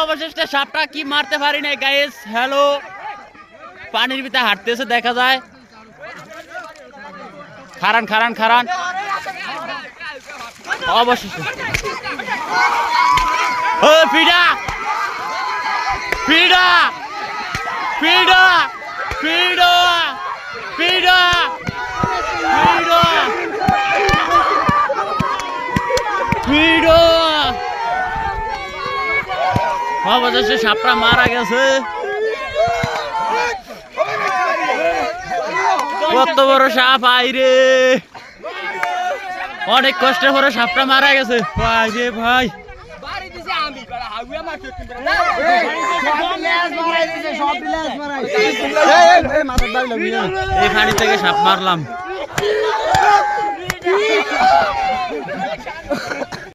অবশেষে সাপটা কি মারতে পারি না গাইস। হ্যালো, পানির ভিতরে হাঁটতেছে দেখা যায়। খারান খারান খারান অবশেষে পিডা পিডা পিডা পিডা পিডা পিডা পিডা অবশেষে সাপটা মারা গেছে। কত বড় সাপ আইরে, অনেক কষ্টের পরে সাপটা মারা গেছে। ভাই রে ভাই, এই পানি থেকে সাপ মারলাম।